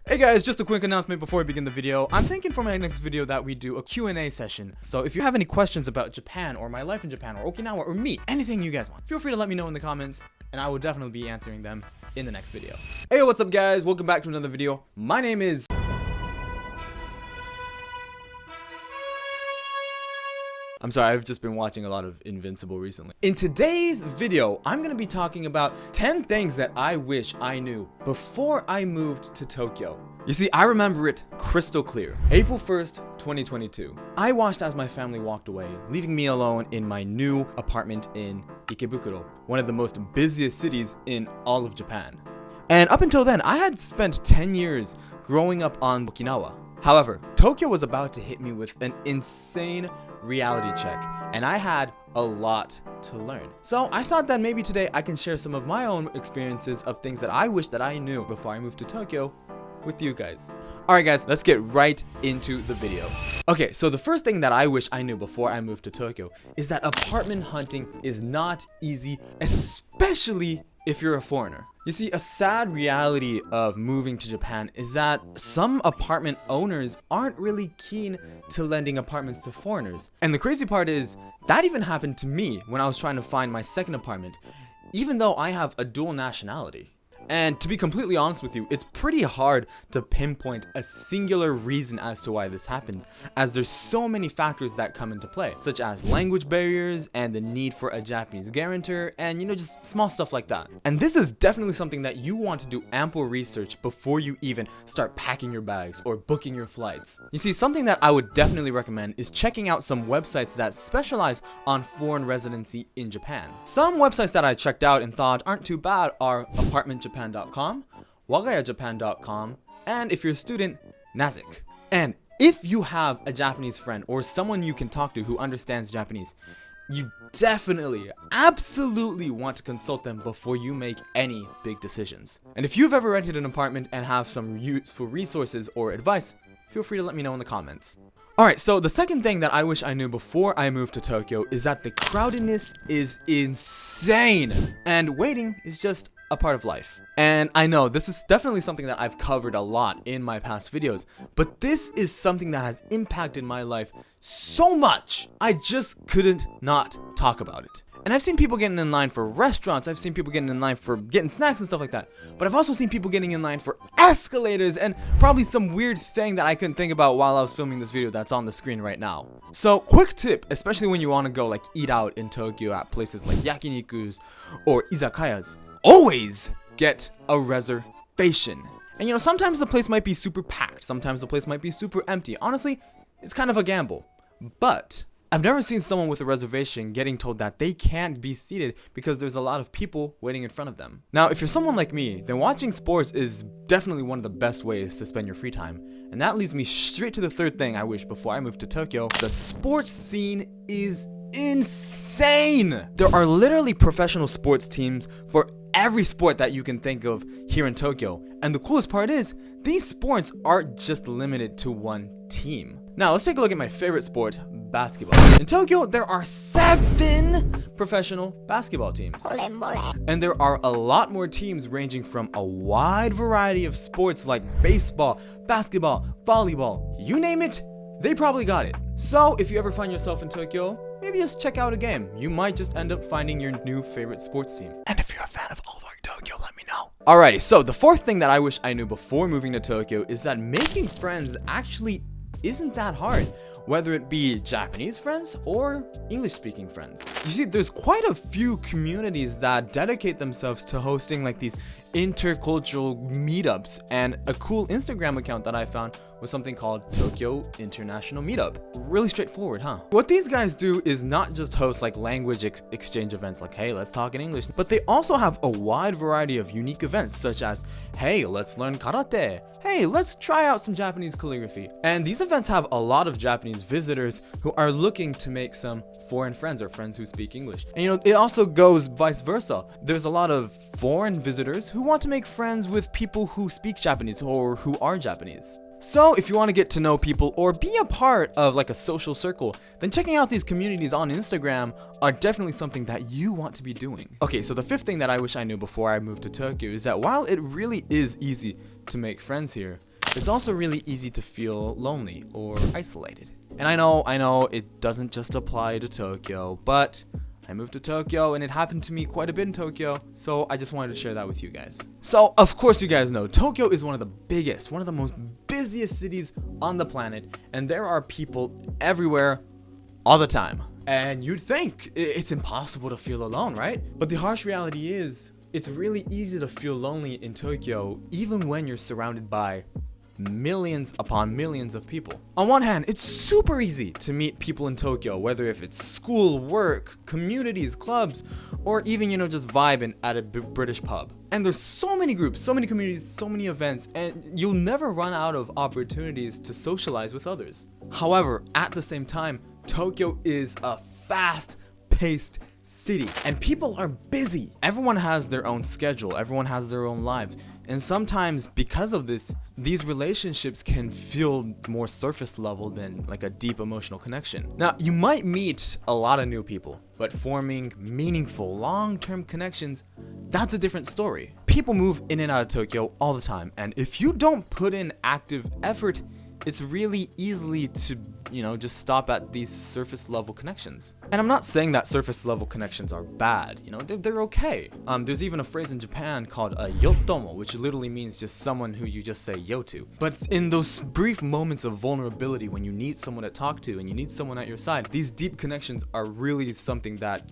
Hey guys, just a quick announcement before we begin the video. I'm thinking for my next video that we do a Q&A session. So if you have any questions about Japan or my life in Japan or Okinawa or me, anything you guys want, feel free to let me know in the comments and I will definitely be answering them in the next video. Hey, what's up guys? Welcome back to another video. My name is... I'm sorry, I've just been watching a lot of Invincible recently. In today's video, I'm gonna be talking about 10 things that I wish I knew before I moved to Tokyo. You see, I remember it crystal clear. April 1st, 2022. I watched as my family walked away, leaving me alone in my new apartment in Ikebukuro, one of the most busiest cities in all of Japan. And up until then, I had spent 10 years growing up on Okinawa. However, Tokyo was about to hit me with an insane reality check, and I had a lot to learn. So I thought that maybe today I can share some of my own experiences of things that I wish that I knew before I moved to Tokyo with you guys. Alright guys, let's get right into the video. Okay, so the first thing that I wish I knew before I moved to Tokyo is that apartment hunting is not easy, especially if you're a foreigner. You see, a sad reality of moving to Japan is that some apartment owners aren't really keen to lending apartments to foreigners. And the crazy part is, that even happened to me when I was trying to find my second apartment, even though I have a dual nationality. And to be completely honest with you, it's pretty hard to pinpoint a singular reason as to why this happens, as there's so many factors that come into play, such as language barriers and the need for a Japanese guarantor and, just small stuff like that. And this is definitely something that you want to do ample research before you even start packing your bags or booking your flights. You see, something that I would definitely recommend is checking out some websites that specialize on foreign residency in Japan. Some websites that I checked out and thought aren't too bad are apartmentjapan.com, wagayajapan.com, and if you're a student, Nazik. And if you have a Japanese friend or someone you can talk to who understands Japanese, you definitely, absolutely want to consult them before you make any big decisions. And if you've ever rented an apartment and have some useful resources or advice, feel free to let me know in the comments. Alright, so the second thing that I wish I knew before I moved to Tokyo is that the crowdedness is insane, and waiting is just a part of life. And I know this is definitely something that I've covered a lot in my past videos, but this is something that has impacted my life so much, I just couldn't not talk about it. And I've seen people getting in line for restaurants, I've seen people getting in line for getting snacks and stuff like that, but I've also seen people getting in line for escalators and probably some weird thing that I couldn't think about while I was filming this video that's on the screen right now. So quick tip, especially when you want to go eat out in Tokyo at places like yakinikus or izakayas, always get a reservation. And sometimes the place might be super packed, sometimes the place might be super empty. Honestly, it's kind of a gamble. But I've never seen someone with a reservation getting told that they can't be seated because there's a lot of people waiting in front of them. Now, if you're someone like me, then watching sports is definitely one of the best ways to spend your free time. And that leads me straight to the third thing I wish before I moved to Tokyo. The sports scene is insane! There are literally professional sports teams for every sport that you can think of here in Tokyo. And the coolest part is, these sports aren't just limited to one team. Now, let's take a look at my favorite sport, basketball. In Tokyo, there are 7 professional basketball teams. And there are a lot more teams ranging from a wide variety of sports like baseball, basketball, volleyball, you name it, they probably got it. So if you ever find yourself in Tokyo, maybe just check out a game. You might just end up finding your new favorite sports team. And if you're a fan of All Over Tokyo, let me know. Alrighty, so the fourth thing that I wish I knew before moving to Tokyo is that making friends actually isn't that hard, whether it be Japanese friends or English-speaking friends. You see, there's quite a few communities that dedicate themselves to hosting these intercultural meetups, and a cool Instagram account that I found was something called Tokyo International Meetup. Really straightforward, huh? What these guys do is not just host language exchange events hey, let's talk in English, but they also have a wide variety of unique events such as, hey, let's learn karate, hey, let's try out some Japanese calligraphy. And these events have a lot of Japanese visitors who are looking to make some foreign friends or friends who speak English. And it also goes vice versa. There's a lot of foreign visitors who want to make friends with people who speak Japanese or who are Japanese. So if you want to get to know people or be a part of a social circle, then checking out these communities on Instagram are definitely something that you want to be doing. Okay, so the fifth thing that I wish I knew before I moved to Tokyo is that while it really is easy to make friends here, It's also really easy to feel lonely or isolated. And I know it doesn't just apply to Tokyo, but I moved to Tokyo and it happened to me quite a bit in Tokyo, so I just wanted to share that with you guys. So, of course you guys know, Tokyo is one of the biggest, one of the most busiest cities on the planet, and there are people everywhere all the time. And you'd think it's impossible to feel alone, right? But the harsh reality is, it's really easy to feel lonely in Tokyo, even when you're surrounded by millions upon millions of people. On one hand, it's super easy to meet people in Tokyo, whether if it's school, work, communities, clubs, or even, just vibing at a British pub. And there's so many groups, so many communities, so many events, and you'll never run out of opportunities to socialize with others. However, at the same time, Tokyo is a fast-paced city, and people are busy. Everyone has their own schedule, everyone has their own lives. And sometimes because of this, these relationships can feel more surface level than like a deep emotional connection. Now, you might meet a lot of new people, but forming meaningful, long-term connections, that's a different story. People move in and out of Tokyo all the time, and if you don't put in active effort, it's really easily to, just stop at these surface level connections. And I'm not saying that surface level connections are bad, they're okay. There's even a phrase in Japan called a yotomo, which literally means just someone who you just say yo to. But in those brief moments of vulnerability when you need someone to talk to and you need someone at your side, these deep connections are really something that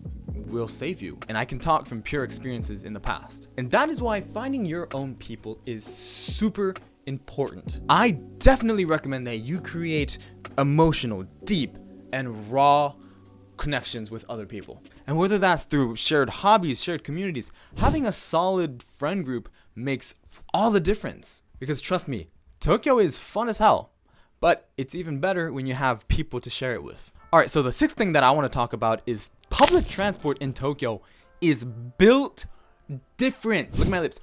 will save you. And I can talk from pure experiences in the past. And that is why finding your own people is super important. I definitely recommend that you create emotional, deep, and raw connections with other people. And whether that's through shared hobbies, shared communities, having a solid friend group makes all the difference. Because trust me, Tokyo is fun as hell, but it's even better when you have people to share it with. Alright, so the sixth thing that I want to talk about is public transport in Tokyo is built different. Look at my lips.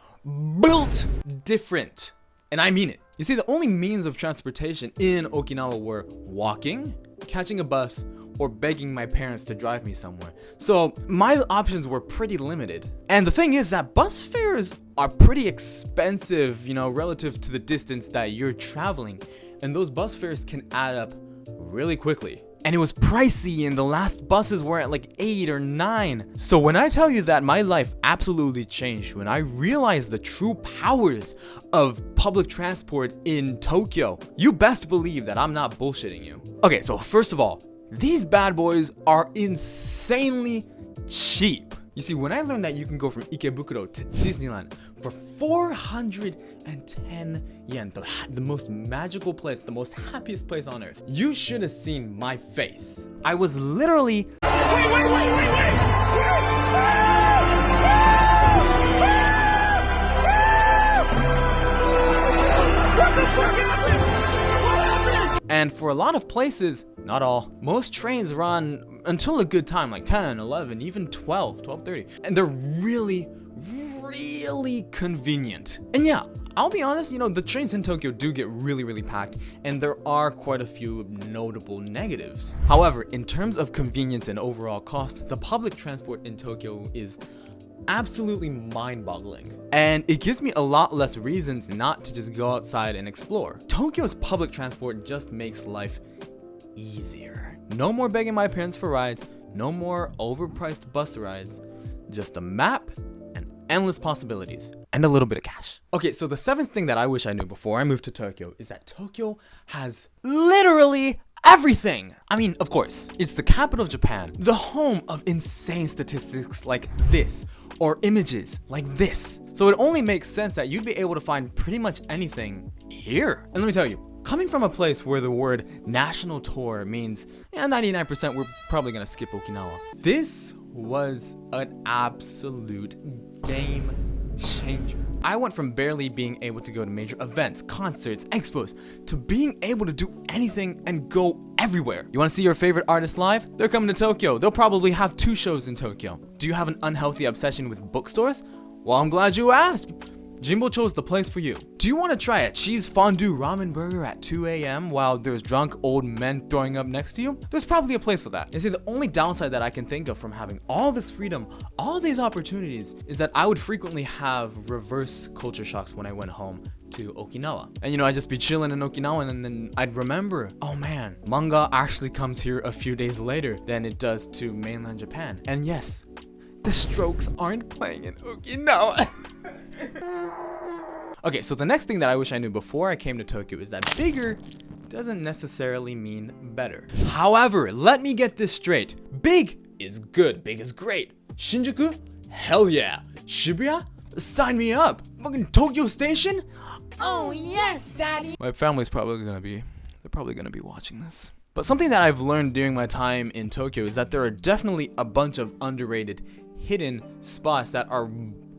Built different. And I mean it. You see, the only means of transportation in Okinawa were walking, catching a bus, or begging my parents to drive me somewhere. So my options were pretty limited. And the thing is that bus fares are pretty expensive, relative to the distance that you're traveling. And those bus fares can add up really quickly. And it was pricey, and the last buses were at like 8 or 9. So when I tell you that my life absolutely changed when I realized the true powers of public transport in Tokyo, you best believe that I'm not bullshitting you. Okay, so first of all, these bad boys are insanely cheap. You see, when I learned that you can go from Ikebukuro to Disneyland for 410 yen, the most magical place, the most happiest place on earth, you should have seen my face. I was literally... And for a lot of places, not all, most trains run until a good time, like 10, 11, even 12, 12:30. And they're really, really convenient. And yeah, I'll be honest, the trains in Tokyo do get really, really packed, and there are quite a few notable negatives. However, in terms of convenience and overall cost, the public transport in Tokyo is absolutely mind-boggling, and it gives me a lot less reasons not to just go outside and explore. Tokyo's public transport just makes life easier. No more begging my parents for rides, no more overpriced bus rides, just a map and endless possibilities, and a little bit of cash. Okay, so the seventh thing that I wish I knew before I moved to Tokyo is that Tokyo has literally everything. I mean, of course, it's the capital of Japan, the home of insane statistics like this, or images like this. So it only makes sense that you'd be able to find pretty much anything here. And let me tell you, coming from a place where the word national tour means 99% we're probably gonna skip Okinawa, this was an absolute game changer. I went from barely being able to go to major events, concerts, expos, to being able to do anything and go everywhere. You want to see your favorite artist live? They're coming to Tokyo. They'll probably have 2 shows in Tokyo. Do you have an unhealthy obsession with bookstores? Well, I'm glad you asked. Jimbocho is the place for you. Do you want to try a cheese fondue ramen burger at 2 a.m. while there's drunk old men throwing up next to you? There's probably a place for that. You see, the only downside that I can think of from having all this freedom, all these opportunities, is that I would frequently have reverse culture shocks when I went home to Okinawa. And I'd just be chilling in Okinawa and then I'd remember, oh man, manga actually comes here a few days later than it does to mainland Japan. And yes, the Strokes aren't playing in Okinawa. Okay, so the next thing that I wish I knew before I came to Tokyo is that bigger doesn't necessarily mean better. However, let me get this straight. Big is good. Big is great. Shinjuku? Hell yeah. Shibuya? Sign me up. Fucking Tokyo Station? Oh yes, daddy. My family's probably gonna be watching this. But something that I've learned during my time in Tokyo is that there are definitely a bunch of underrated hidden spots that are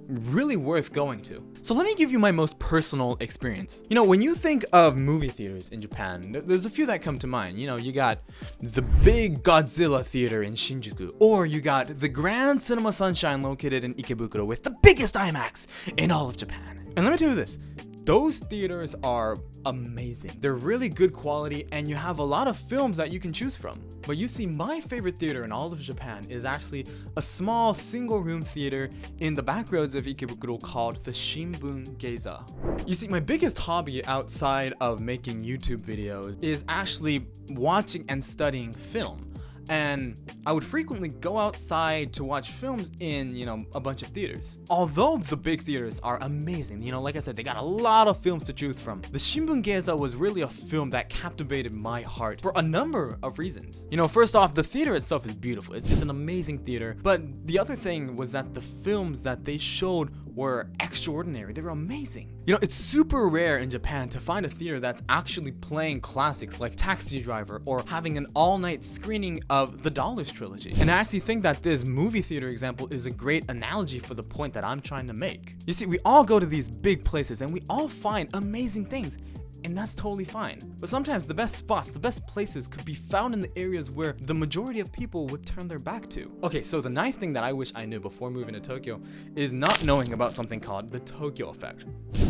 really worth going to. So let me give you my most personal experience. When you think of movie theaters in Japan, there's a few that come to mind. You got the big Godzilla theater in Shinjuku, or you got the Grand Cinema Sunshine located in Ikebukuro with the biggest IMAX in all of Japan. And let me tell you this, those theaters are amazing. They're really good quality and you have a lot of films that you can choose from. But you see, my favorite theater in all of Japan is actually a small single room theater in the back roads of Ikebukuro called the Shimbun Geiza. You see, my biggest hobby outside of making YouTube videos is actually watching and studying film. And I would frequently go outside to watch films in, a bunch of theaters. Although the big theaters are amazing, like I said, they got a lot of films to choose from. The Shimbun Geiza was really a film that captivated my heart for a number of reasons. First off, the theater itself is beautiful. It's an amazing theater. But the other thing was that the films that they showed were extraordinary. They were amazing. It's super rare in Japan to find a theater that's actually playing classics like Taxi Driver or having an all-night screening of the Dollars trilogy. And I actually think that this movie theater example is a great analogy for the point that I'm trying to make. You see, we all go to these big places and we all find amazing things. And that's totally fine. But sometimes the best spots, the best places could be found in the areas where the majority of people would turn their back to. Okay, so the ninth thing that I wish I knew before moving to Tokyo is not knowing about something called the Tokyo effect.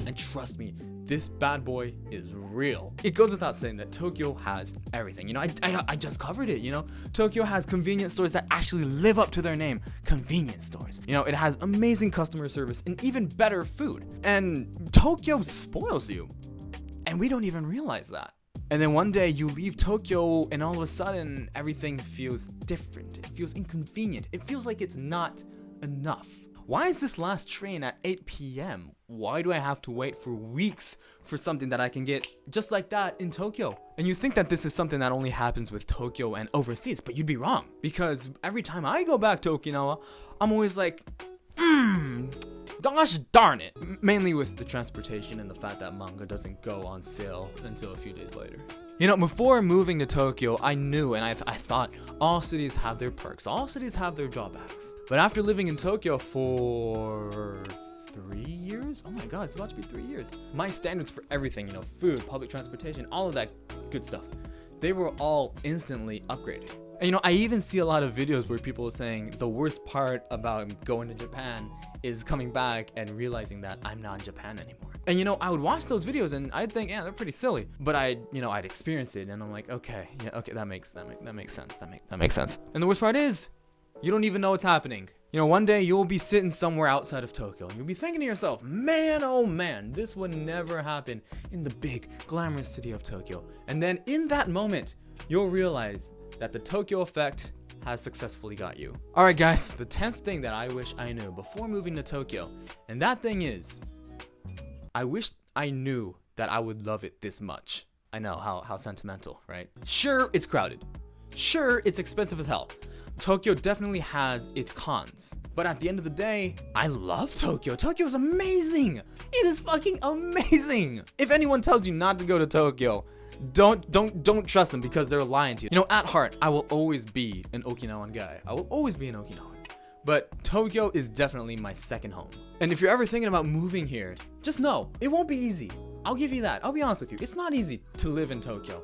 And trust me, this bad boy is real. It goes without saying that Tokyo has everything. I just covered it, Tokyo has convenience stores that actually live up to their name, convenience stores. It has amazing customer service and even better food. And Tokyo spoils you. And we don't even realize that. And then one day you leave Tokyo and all of a sudden everything feels different. It feels inconvenient. It feels like it's not enough. Why is this last train at 8 p.m.? Why do I have to wait for weeks for something that I can get just like that in Tokyo? And you think that this is something that only happens with Tokyo and overseas, but you'd be wrong. Because every time I go back to Okinawa, I'm always like, gosh darn it. Mainly with the transportation and the fact that manga doesn't go on sale until a few days later. Before moving to Tokyo, I knew and I thought all cities have their perks, all cities have their drawbacks. But after living in Tokyo for 3 years, oh my god, it's about to be 3 years. My standards for everything, food, public transportation, all of that good stuff, they were all instantly upgraded. And I even see a lot of videos where people are saying the worst part about going to Japan is coming back and realizing that I'm not in Japan anymore. And I would watch those videos and I'd think, yeah, they're pretty silly. But I'd experience it and I'm like, okay, that makes sense. That makes sense. And the worst part is, you don't even know what's happening. One day you'll be sitting somewhere outside of Tokyo and you'll be thinking to yourself, man, oh man, this would never happen in the big, glamorous city of Tokyo. And then in that moment, you'll realize that the Tokyo effect has successfully got you. Alright guys, the 10th thing that I wish I knew before moving to Tokyo, and that thing is, I wish I knew that I would love it this much. I know, how sentimental, right? Sure, it's crowded. Sure, it's expensive as hell. Tokyo definitely has its cons. But at the end of the day, I love Tokyo. Tokyo is amazing. It is fucking amazing. If anyone tells you not to go to Tokyo, don't trust them because they're lying to you. At heart, I will always be an Okinawan guy. I will always be an Okinawan. But Tokyo is definitely my second home. And if you're ever thinking about moving here, just know, it won't be easy. I'll give you that. I'll be honest with you. It's not easy to live in Tokyo.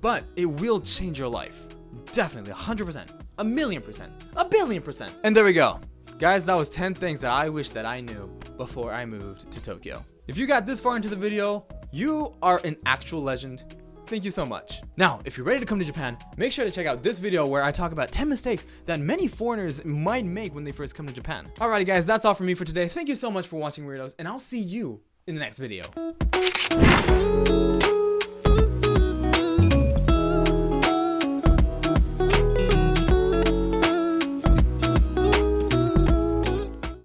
But it will change your life. Definitely, 100%. 1,000,000%. 1,000,000,000%. And there we go. Guys, that was 10 things that I wish that I knew before I moved to Tokyo. If you got this far into the video, you are an actual legend. Thank you so much. Now, if you're ready to come to Japan, make sure to check out this video where I talk about 10 mistakes that many foreigners might make when they first come to Japan. Alrighty guys, that's all from me for today. Thank you so much for watching, weirdos, and I'll see you in the next video.